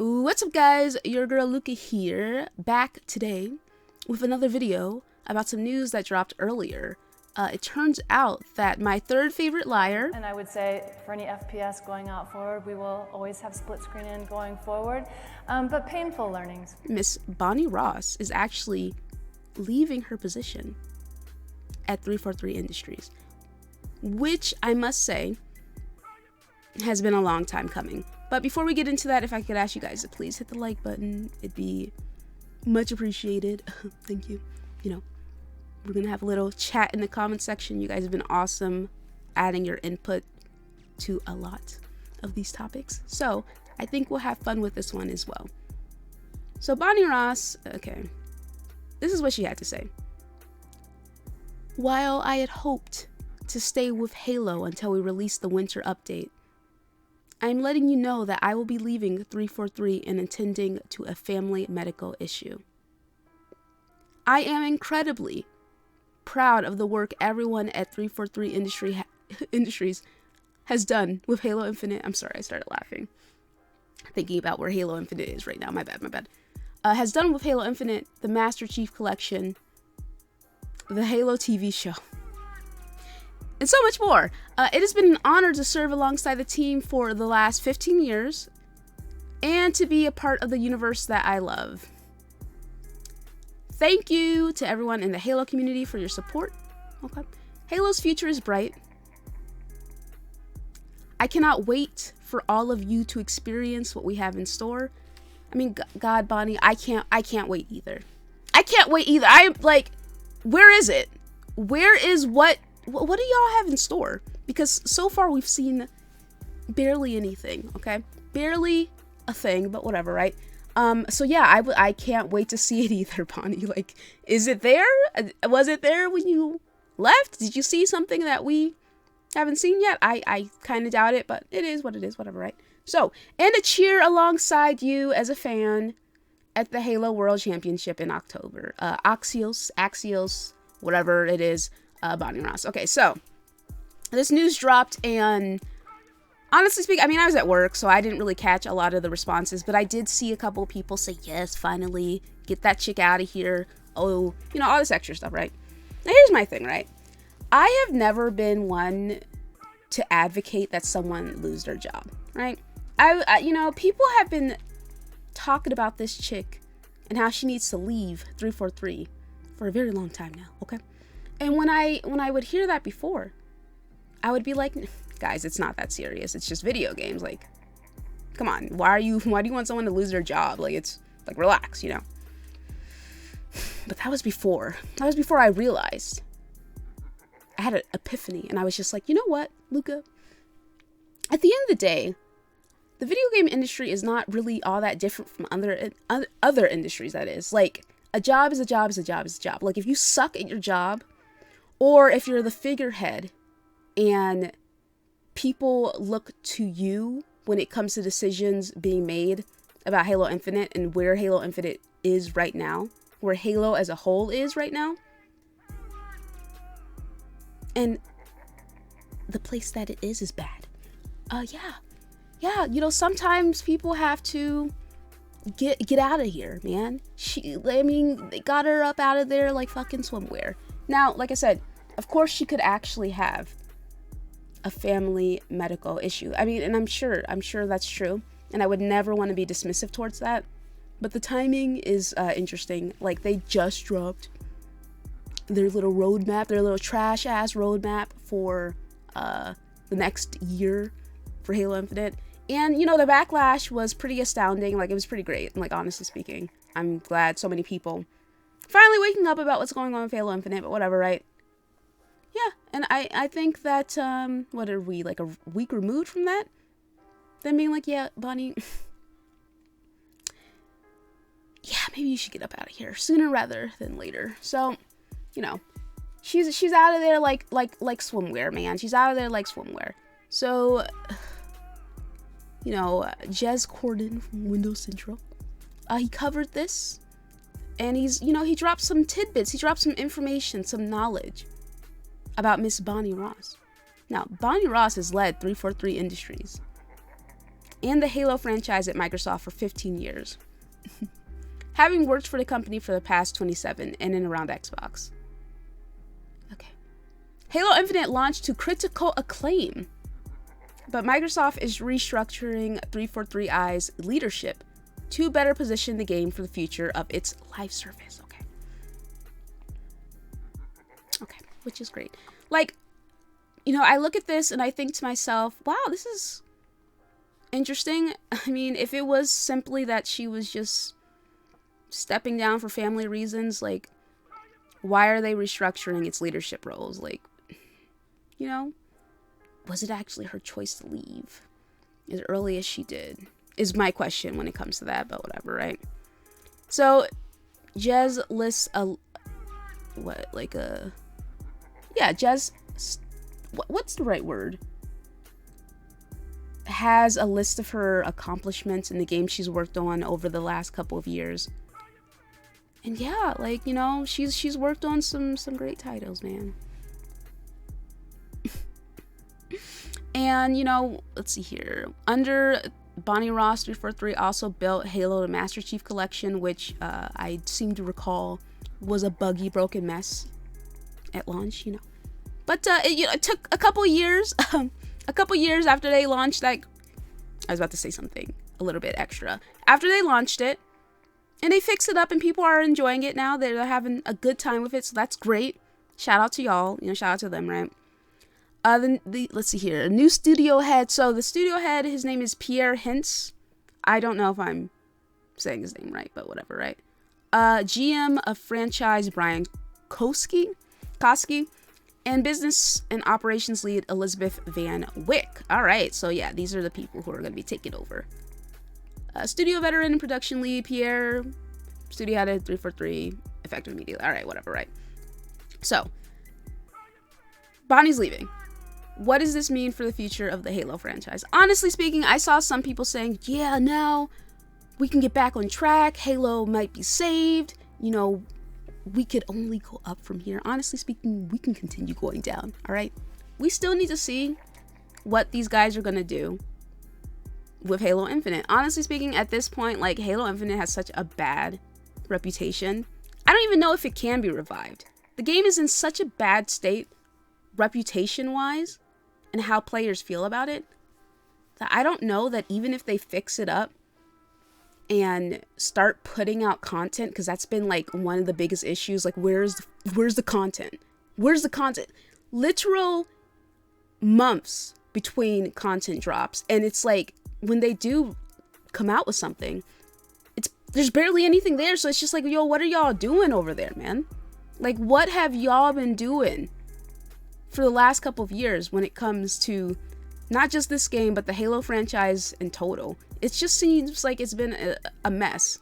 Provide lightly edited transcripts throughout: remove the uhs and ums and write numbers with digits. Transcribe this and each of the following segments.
What's up, guys? Your girl Luca here, back today with another video about some news that dropped earlier. It turns out that my third favorite liar, and I would say for any FPS going out forward, we will always have split screen in going forward, but painful learnings. Miss Bonnei Ross, is actually leaving her position at 343 Industries, which I must say has been a long time coming. But before we get into that, if I could ask you guys to please hit the like button, it'd be much appreciated. Thank you. We're gonna have a little chat in the comment section. You guys have been awesome adding your input to a lot of these topics, so I think we'll have fun with this one as well. So Bonnei Ross, okay, this is what she had to say. While I had hoped to stay with Halo until we release the winter update, I'm letting you know that I will be leaving 343 and attending to a family medical issue. I am incredibly proud of the work everyone at 343 Industries has done with Halo Infinite. I'm sorry, I started laughing thinking about where Halo Infinite is right now. My bad. Has done with Halo Infinite, the Master Chief Collection, the Halo TV show, and so much more. It has been an honor to serve alongside the team for the last 15 years and to be a part of the universe that I love. Thank you to everyone in the Halo community for your support. Okay. Halo's future is bright. I cannot wait for all of you to experience what we have in store. I mean, God, Bonnei, I can't wait either. I'm like, where is it? Where is what do y'all have in store? Because so far we've seen barely anything, okay? Barely a thing, but whatever, right? So yeah, I can't wait to see it either, Bonnei. Like, is it there? Was it there when you left? Did you see something that we haven't seen yet? I kind of doubt it, but it is what it is, whatever, right? So, and a cheer alongside you as a fan at the Halo World Championship in October. Axios, whatever it is, Bonnei Ross. Okay, so this news dropped, and honestly speaking, I mean, I was at work, so I didn't really catch a lot of the responses, but I did see a couple of people say, yes, finally, get that chick out of here. Oh, all this extra stuff, right? Now, here's my thing, right? I have never been one to advocate that someone lose their job, right? People have been talking about this chick and how she needs to leave 343 for a very long time now, okay? And when I would hear that before, I would be like, guys, it's not that serious. It's just video games. Like, come on. Why do you want someone to lose their job? Like, it's like, relax, But that was before I realized. I had an epiphany, and I was just like, you know what, Luca? At the end of the day, the video game industry is not really all that different from other industries, that is. Like, a job is a job is a job is a job. Like, if you suck at your job, or if you're the figurehead and people look to you when it comes to decisions being made about Halo Infinite and where Halo Infinite is right now, where Halo as a whole is right now, and the place that it is bad. Yeah, sometimes people have to get out of here, man. They got her up out of there like fucking swimwear. Now, like I said, of course she could actually have a family medical issue. I mean, and I'm sure that's true, and I would never want to be dismissive towards that. But the timing is interesting. Like, they just dropped their little roadmap, their little trash ass roadmap for the next year for Halo Infinite. And the backlash was pretty astounding. Like, it was pretty great. Like, honestly speaking, I'm glad so many people finally waking up about what's going on with Halo Infinite. But whatever, right? Yeah, and I think that, what are we, like a week removed from that? Then being like, yeah, Bonnei, yeah, maybe you should get up out of here sooner rather than later. So, she's out of there like swimwear, man. She's out of there like swimwear. So, Jez Corden from Windows Central, he covered this, and he dropped some tidbits. He dropped some information, some knowledge about Miss Bonnei Ross. Now, Bonnei Ross has led 343 Industries and the Halo franchise at Microsoft for 15 years, having worked for the company for the past 27 in and around Xbox. Okay. Halo Infinite launched to critical acclaim, but Microsoft is restructuring 343i's leadership to better position the game for the future of its live service. Okay, which is great. Like, you know, I look at this and I think to myself, wow, this is interesting. I mean, if it was simply that she was just stepping down for family reasons, like, why are they restructuring its leadership roles? Like, you know, was it actually her choice to leave as early as she did? Is my question when it comes to that, but whatever, right? So, Jez lists Jez, what's the right word? Has a list of her accomplishments in the game she's worked on over the last couple of years. And yeah, like, you know, she's worked on some great titles, man. And, you know, let's see here. Under Bonnie Ross 343 also built Halo the Master Chief Collection, which I seem to recall was a buggy, broken mess at launch, you know. But it took a couple years, after they launched that. I was about to say something a little bit extra. After they launched it, and they fixed it up, and people are enjoying it now. They're having a good time with it, so that's great. Shout out to y'all. You know, shout out to them, right? Let's see here. A new studio head. So the studio head, his name is Pierre Hintz. I don't know if I'm saying his name right, but whatever, right? GM of franchise Brian Koski, and business and operations lead Elizabeth Van Wyck. All right, so yeah, these are the people who are going to be taking over. Studio veteran and production lead Pierre, studio head 343, effective immediately. All right, whatever, right? So, Bonnie's leaving. What does this mean for the future of the Halo franchise? Honestly speaking, I saw some people saying, yeah, now we can get back on track. Halo might be saved. You know, we could only go up from here. Honestly speaking, we can continue going down. All right. We still need to see what these guys are going to do with Halo Infinite. Honestly speaking, at this point, like, Halo Infinite has such a bad reputation. I don't even know if it can be revived. The game is in such a bad state, reputation-wise, and how players feel about it, that I don't know that even if they fix it up and start putting out content, because that's been like one of the biggest issues, like where's the content? Where's the content? Literal months between content drops, and it's like when they do come out with something, there's barely anything there. So it's just like, yo, what are y'all doing over there, man? Like, what have y'all been doing for the last couple of years when it comes to not just this game, but the Halo franchise in total? It just seems like it's been a mess.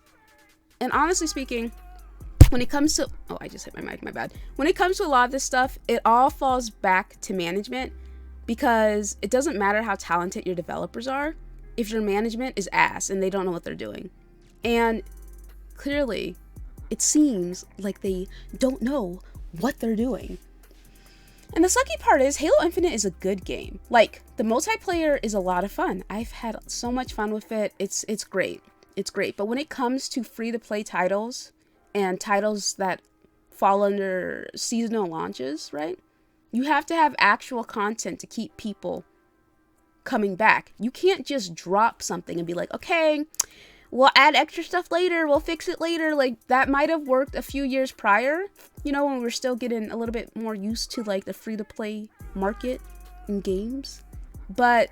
And honestly speaking, when it comes to, oh, I just hit my mic, my bad. When it comes to a lot of this stuff, it all falls back to management, because it doesn't matter how talented your developers are if your management is ass and they don't know what they're doing. And clearly, it seems like they don't know what they're doing. And the sucky part is, Halo Infinite is a good game. Like, the multiplayer is a lot of fun. I've had so much fun with it. It's great. It's great. But when it comes to free-to-play titles and titles that fall under seasonal launches, right? You have to have actual content to keep people coming back. You can't just drop something and be like, okay, we'll add extra stuff later. We'll fix it later. Like, that might have worked a few years prior, you know, when we were still getting a little bit more used to, like, the free-to-play market in games. But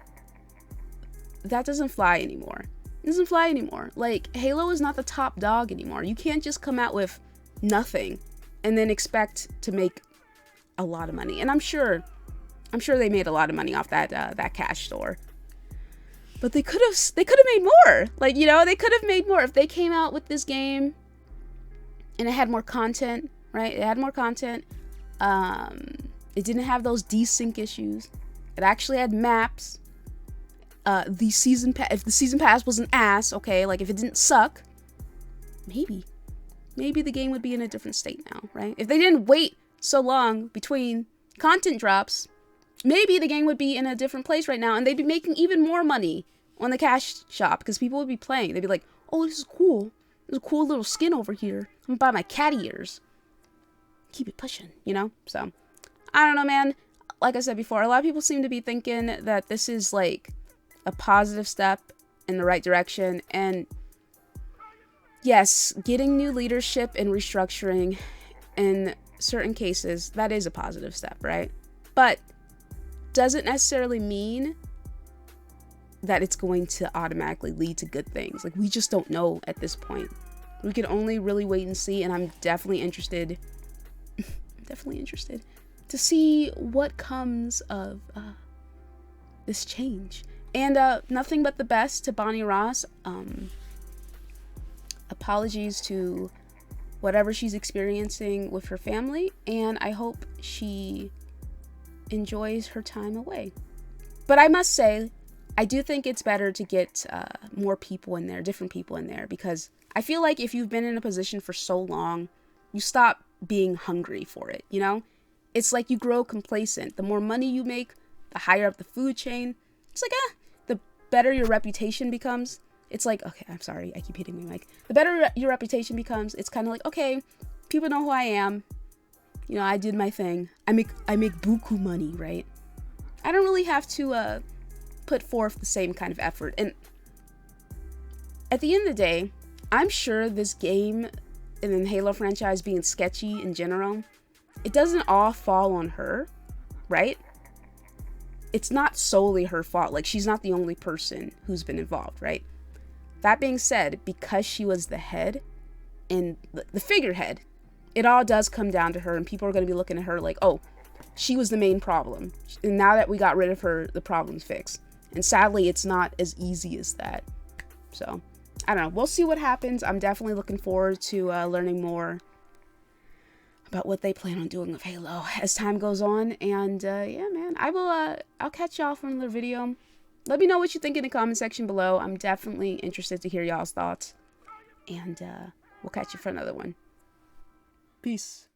that doesn't fly anymore. It doesn't fly anymore. Like, Halo is not the top dog anymore. You can't just come out with nothing and then expect to make a lot of money. And I'm sure they made a lot of money off that cash store. But they could have made more. Like, you know, they could have made more if they came out with this game and it had more content, right? It had more content. It didn't have those desync issues. It actually had maps. If the season pass was an ass, okay, like if it didn't suck, maybe the game would be in a different state now, right? If they didn't wait so long between content drops, maybe the game would be in a different place right now, and they'd be making even more money on the cash shop because people would be playing. They'd be like, oh, this is cool. There's a cool little skin over here. I'm gonna buy my cat ears. Keep it pushing, you know? So, I don't know, man. Like I said before, a lot of people seem to be thinking that this is like a positive step in the right direction. And yes, getting new leadership and restructuring in certain cases, that is a positive step, right? But doesn't necessarily mean that it's going to automatically lead to good things. Like, we just don't know at this point. We can only really wait and see, and I'm definitely interested to see what comes of this change. And nothing but the best to Bonnie Ross. Apologies to whatever she's experiencing with her family, and I hope she enjoys her time away. But I must say, I do think it's better to get more people in there, different people in there, because I feel like if you've been in a position for so long, you stop being hungry for it, you know? It's like you grow complacent. The more money you make, the higher up the food chain. It's like, the better your reputation becomes. It's like, okay, I'm sorry, I keep hitting my mic. The better your reputation becomes, it's kind of like, okay, people know who I am. You know, I did my thing. I make buku money, right? I don't really have to put forth the same kind of effort. And at the end of the day, I'm sure this game and then Halo franchise being sketchy in general, it doesn't all fall on her, right? It's not solely her fault. Like, she's not the only person who's been involved, right? That being said, because she was the head and the figurehead, it all does come down to her, and people are going to be looking at her like, oh, she was the main problem. And now that we got rid of her, the problem's fixed. And sadly, it's not as easy as that. So, I don't know. We'll see what happens. I'm definitely looking forward to learning more about what they plan on doing with Halo as time goes on. And yeah, man, I'll catch y'all for another video. Let me know what you think in the comment section below. I'm definitely interested to hear y'all's thoughts. And we'll catch you for another one. Peace.